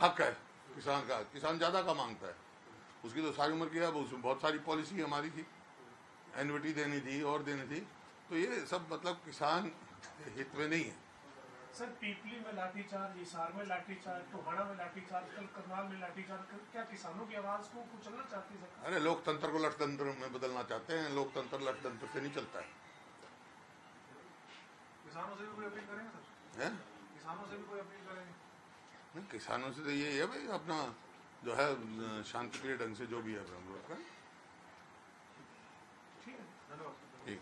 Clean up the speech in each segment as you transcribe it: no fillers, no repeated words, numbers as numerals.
हक है किसान का, किसान ज्यादा का मांगता है। उसकी तो सारी उम्र की है, उसमें बहुत सारी पॉलिसी हमारी थी, एनविटी देनी थी और देनी थी, तो ये सब मतलब किसान हित में नहीं है। सर पीपली में लाठीचार्ज, हिसार में लाठीचार्ज, टोहाना में लाठीचार्ज, कल करनाल में लाठीचार्ज, क्या किसानों की आवाज को कुचलना चाहती है सरकार? अरे लोकतंत्र को लठतंत्र में बदलना चाहते हैं, लोकतंत्र लठतंत्र से नहीं चलता है। किसानों से भी कोई अपील करेंगे सर? है? किसानों से भी कोई अपील करेंगे? नहीं, किसानों से तो ये है भाई, अपना जो है शांति प्रिय ढंग से जो भी है हम लोग का। ठीक है, धन्यवाद। ठीक।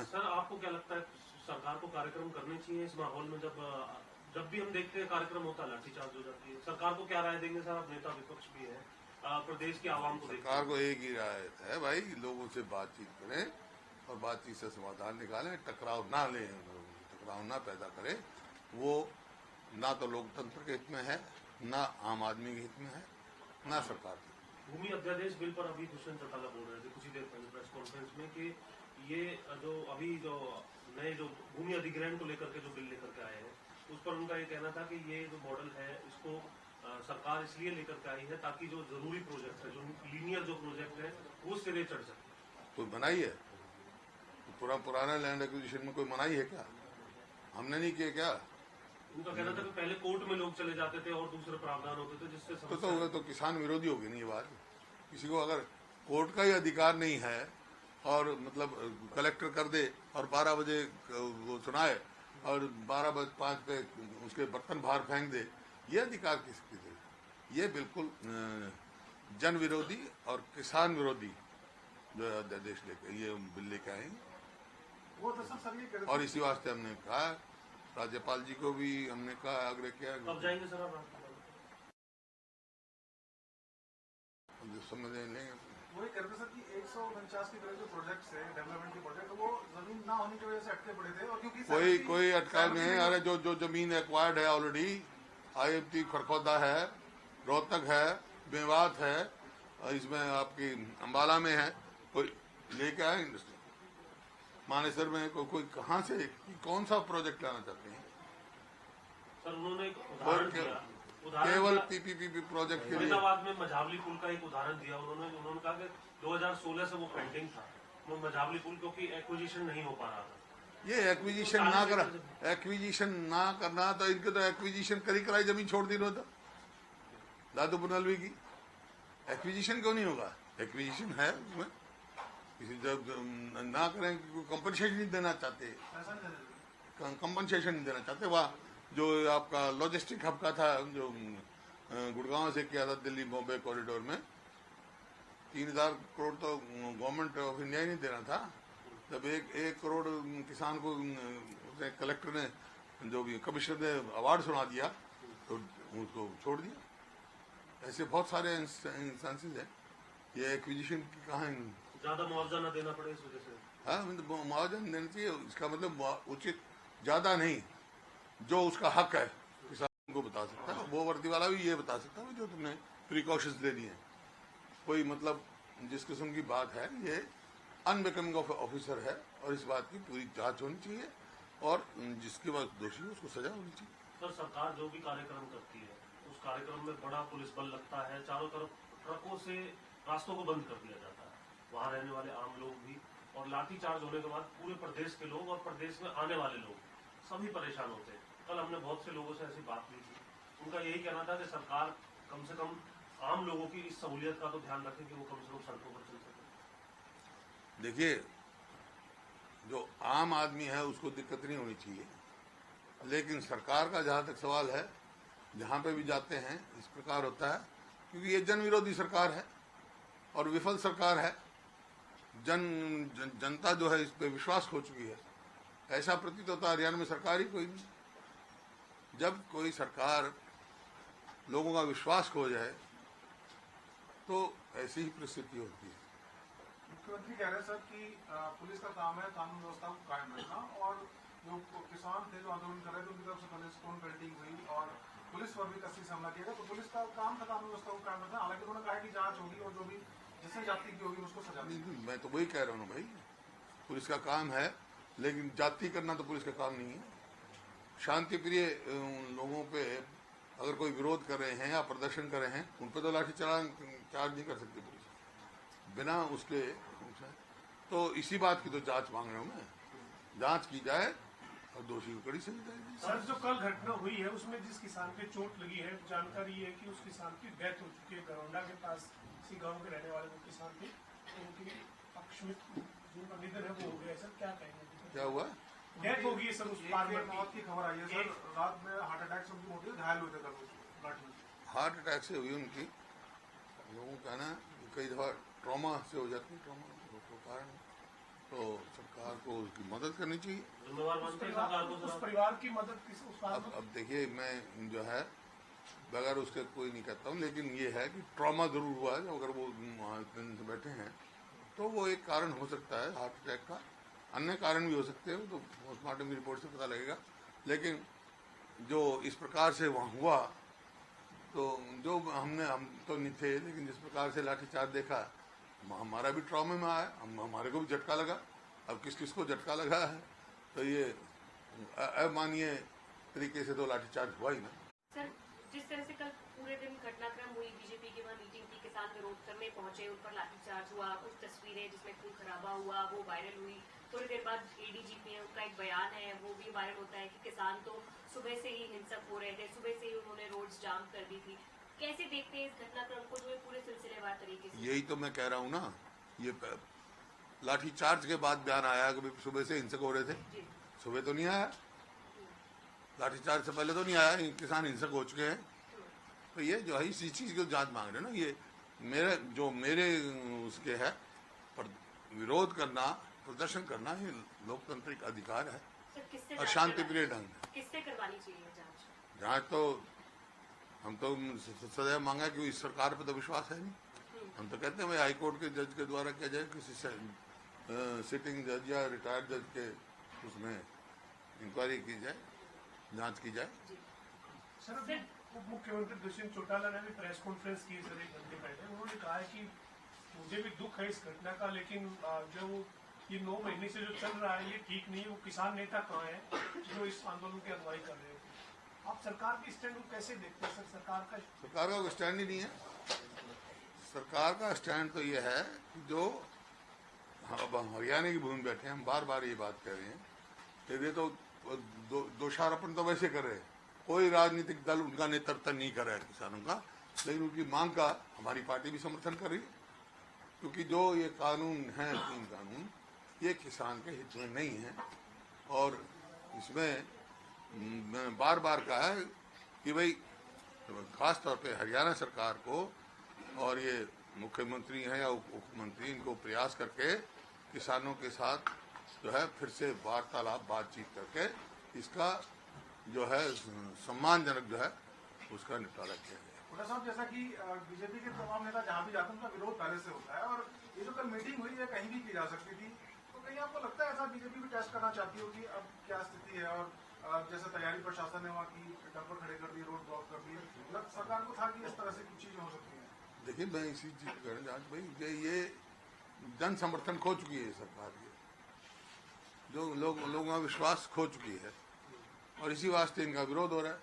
सर आपको क्या लगता है सरकार को कार्यक्रम करने चाहिए इस माहौल में, जब भी हम देखते हैं कार्यक्रम होता है लाठीचार्ज हो जाती है? सरकार को क्या राय देंगे सर? आप नेता विपक्ष भी है, प्रदेश की आवाम को सरकार को एक ही राय है भाई, लोगों से बातचीत करें और बातचीत से समाधान निकालें, टकराव ना लें, टकराव ना पैदा करें। वो ना तो लोकतंत्र के हित में है, ना आम आदमी के हित में है, ना सरकार के। भूमि अध्यादेश बिल पर अभी दुष्यंत चौटाला बोल रहे थे कुछ ही देर पहले प्रेस कॉन्फ्रेंस में कि ये जो अभी जो नए जो भूमि अधिग्रहण को लेकर के जो बिल लेकर के आए हैं, उस पर उनका ये कहना था कि ये जो मॉडल है इसको सरकार इसलिए लेकर के आई है ताकि जो जरूरी प्रोजेक्ट है, जो लीनियर जो प्रोजेक्ट है, वो सिरे चढ़ सके। कोई मनाही है? तो पुराना लैंड एक्विजिशन में कोई मनाही है क्या? हमने नहीं किया क्या? उनका कहना था कि पहले कोर्ट में लोग चले जाते थे और दूसरे प्रावधान होते थे जिससे तो किसान विरोधी होगी नहीं ये बात। किसी को अगर कोर्ट का ही अधिकार नहीं है और मतलब कलेक्टर कर दे और 12 बजे वो सुनाए और 12:05 पे उसके बर्तन बाहर फेंक दे, ये अधिकार किसकी दे? ये बिल्कुल जन विरोधी और किसान विरोधी जो अध्यादेश लेकर ये बिल लेके आएंगे। वो तो सर और इसी वास्ते हमने कहा, राज्यपाल जी को भी हमने कहा, आग्रह किया। कब जाएंगे सर आप? समझ लेंगे। वही कहते सर कि 149 के जो प्रोजेक्ट्स है डेवलपमेंट के प्रोजेक्ट, वो जमीन ना होने की वजह से अटके पड़े थे। और क्योंकि कोई अटका नहीं है। अरे जो जमीन एक्वायर्ड है ऑलरेडी, IMT खरखौदा है, रोहतक है, मेवात है, इसमें आपकी अम्बाला में है, कोई लेके आए इंडस्ट्री मानेसर में, कोई कहाँ से कौन सा प्रोजेक्ट लाना चाहते हैं? सर उन्होंने एक उदाहरण दिया, केवल PPP प्रोजेक्ट के लिए। फरीदाबाद में मझावली पुल का एक उदाहरण दिया उन्होंने कहा कि 2016 से वो पेंडिंग था, वो मझावली पुल क्योंकि एक्विजिशन नहीं हो पा रहा था। ये एक्विजिशन ना करना तो इनके तो एक्विजिशन कराई जमीन छोड़ दी था दादू पुनलवी की। एक्विजिशन क्यों नहीं होगा? एक्विजिशन है उसमें, किसी जब ना करें, कंपनसेशन नहीं देना चाहते, कंपनसेशन नहीं देना चाहते। वहाँ जो आपका लॉजिस्टिक हब का था, जो गुड़गांव से किया था दिल्ली बॉम्बे कॉरिडोर में, 3000 करोड़ तो गवर्नमेंट ऑफ इंडिया ही नहीं देना था। जब एक करोड़ किसान को कलेक्टर ने, जो भी कमिश्नर ने अवार्ड सुना दिया तो उसको छोड़ दिया। ऐसे बहुत सारे इंस्टेंसेस हैं। ये एक्विजिशन की कहाँ ज्यादा मुआवजा न देना पड़े इस वजह से। हाँ, मुआवजा नहीं देना चाहिए, इसका मतलब उचित ज्यादा नहीं, जो उसका हक है किसान को बता सकता है। वो वर्दी वाला भी ये बता सकता है जो तुमने प्रिकॉशंस ले लिए हैं। कोई मतलब जिस किस्म की बात है, ये अनबिकमिंग ऑफ ऑफिसर है और इस बात की पूरी जांच होनी चाहिए और जिसके बाद दोषी है उसको सजा होनी चाहिए। सर सरकार जो भी कार्यक्रम करती है उस कार्यक्रम में बड़ा पुलिस बल लगता है, चारों तरफ ट्रकों से रास्तों को बंद कर दिया जाता है, वहाँ रहने वाले आम लोग भी, और लाठीचार्ज होने के बाद पूरे प्रदेश के लोग और प्रदेश में आने वाले लोग सभी परेशान होते हैं। कल हमने बहुत से लोगों से ऐसी बात की थी, उनका यही कहना था कि सरकार कम से कम आम लोगों की इस सहूलियत का तो ध्यान रखें कि वो कम से कम सड़कों पर चल सके। देखिए, जो आम आदमी है उसको दिक्कत नहीं होनी चाहिए, लेकिन सरकार का जहाँ तक सवाल है, जहाँ पे भी जाते हैं इस प्रकार होता है, क्योंकि ये जन विरोधी सरकार है और विफल सरकार है। जनता जो है इस पे विश्वास खो चुकी है। ऐसा प्रतीत होता है हरियाणा में सरकार ही कोई नहीं। जब कोई सरकार लोगों का विश्वास खो जाए तो ऐसी ही परिस्थिति होती है। मुख्यमंत्री कह रहे हैं सर कि पुलिस का काम है कानून व्यवस्था को कायम रखना, और जो किसान थे जो आंदोलन कर रहे थे उनकी तरफ से पहले स्टोन पेल्टिंग हुई और पुलिस पर भी कसी से हमला किया गया, तो पुलिस का काम था कानून व्यवस्था को कायम रखना। हालांकि उन्होंने कहा कि जांच होगी और जो भी जिससे जाति की होगी उसको सजा देगी। मैं तो वही कह रहा हूँ भाई, पुलिस का काम है, लेकिन जाति करना तो पुलिस का काम नहीं है। शांति प्रिय लोगों पे अगर कोई विरोध कर रहे हैं या प्रदर्शन कर रहे हैं उन पर तो लाठी चार्ज नहीं कर सकती पुलिस बिना उसके। तो इसी बात की तो जांच मांग रहा हूँ मैं, जांच की जाए और दोषी को कड़ी सजा दी। सर जो कल घटना हुई है उसमें जिस किसान पे चोट लगी है, जानकारी है कि उस किसान की डेथ हो चुकी है। गरौंडा के पास इसी गांव के रहने वाले वो किसान थे, उनकी अक्षमित जिनका निधन है वो हो गया। सर क्या कहेंगे, क्या हुआ? डेथ हो गई है सर उस फार्मर की। मौत की खबर आई है सर, रात में हार्ट अटैक से उनकी मौत हुई, घायल हुए थे कल। हार्ट अटैक से हुई उनकी। लोगों का ना कई दफा ट्रॉमा से हो जाती है, ट्रॉमा तो कारण, तो सरकार को उसकी मदद करनी चाहिए। जिम्मेवार मानते हैं सरकार को उस सर? परिवार की मदद किस उस अब देखिए मैं जो है बगैर उसके कोई नहीं कहता हूँ, लेकिन ये है कि ट्रॉमा जरूर हुआ है। अगर वो वहाँ दिन से बैठे हैं तो वो एक कारण हो सकता है हार्ट अटैक का, अन्य कारण भी हो सकते हैं, तो पोस्टमार्टम की रिपोर्ट से पता लगेगा। लेकिन जो इस प्रकार से वहाँ हुआ तो जो हम तो नहीं थे, लेकिन जिस प्रकार से लाठीचार्ज देखा हमारा भी ट्रॉमे में आया, हमारे को भी झटका लगा। अब किस किस को झटका लगा है तो ये अमानवीय तरीके से तो लाठीचार्ज हुआ ही ना। सर जिस तरह से कल पूरे दिन घटनाक्रम हुई, बीजेपी की वहाँ मीटिंग थी, किसान विरोध करने पहुंचे, उन पर लाठीचार्ज हुआ, कुछ तस्वीरें जिसमें खून खराबा हुआ वो वायरल हुई। थोड़ी देर बाद एडीजीपी है उनका एक बयान है वो भी वायरल होता है कि किसान तो सुबह से ही हिंसक हो रहे थे, सुबह से ही उन्होंने रोड जाम कर दी थी। कैसे देखते हैं इस घटनाक्रम को जो है पूरे सिलसिलेवार तरीके से? यही तो मैं कह रहा हूँ ना, ये लाठीचार्ज के बाद बयान आया कि सुबह से हिंसक हो रहे थे। सुबह तो नहीं आया, लाठीचार्ज से पहले तो नहीं आया, किसान हिंसक हो चुके हैं। तो ये जो है इसी चीज की जांच मांग रहे हैं ना। ये मेरे उसके है पर विरोध करना, प्रदर्शन करना ये लोकतांत्रिक अधिकार है और शांतिप्रिय ढंग है। किससे करवानी चाहिए जांच? जांच तो हम तो सदैव मांगा कि इस सरकार पे तो विश्वास है नहीं। हम तो कहते हैं भाई हाईकोर्ट के जज के द्वारा किया जाए, किसी सिटिंग जज या रिटायर्ड जज के उसमें इंक्वायरी की जाए, जांच की जाए। सर उप मुख्यमंत्री दुष्यंत चौटाला ने भी प्रेस कॉन्फ्रेंस की सर 1 घंटे पहले। उन्होंने कहा है कि मुझे भी दुख है इस घटना का, लेकिन जो ये 9 महीने से जो चल रहा है ये ठीक नहीं है। वो किसान नेता कहाँ है जो इस आंदोलन की अगुवाई कर रहे हैं? आप सरकार की स्टैंड को कैसे देखते हैं सर? सरकार का कोई स्टैंड ही नहीं है। सरकार का स्टैंड तो ये है कि जो अब हरियाणा की भूमि बैठे हैं, हम बार बार ये बात कह रहे हैं, ये तो दोषारोपण तो वैसे कर रहे हैं, कोई राजनीतिक दल उनका नेतृत्व नहीं कर रहा है किसानों का, लेकिन उनकी मांग का हमारी पार्टी भी समर्थन कर रही है। क्योंकि जो ये कानून है, 3 कानून, ये किसान के हित में नहीं है। और इसमें मैं बार बार कहा है कि भाई खास तौर पे हरियाणा सरकार को और ये मुख्यमंत्री हैं या उप मुख्यमंत्री, इनको प्रयास करके किसानों के साथ जो है फिर से वार्तालाप, बातचीत करके इसका जो है सम्मानजनक जो है उसका निपटारा किया जाए। हुड्डा साहब, जैसा कि बीजेपी के तमाम नेता जहाँ भी जाते हैं उनका विरोध पहले से होता है, और ये जो कल मीटिंग हुई है कहीं भी की जा सकती थी, तो कहीं आपको लगता है ऐसा बीजेपी भी टेस्ट करना चाहती हो कि अब क्या स्थिति है? और जैसे तैयारी प्रशासन ने वहाँ की, डंपर खड़े कर दिए, रोड ब्लॉक कर दिए, सरकार को था कि इस तरह से कुछ चीजें हो सकती है। देखिए मैं इसी चीज कहना चाहता भाई, ये जन समर्थन खो चुकी है सरकार की, जो लोगों का विश्वास खो चुकी है, और इसी वास्ते इनका विरोध हो रहा है।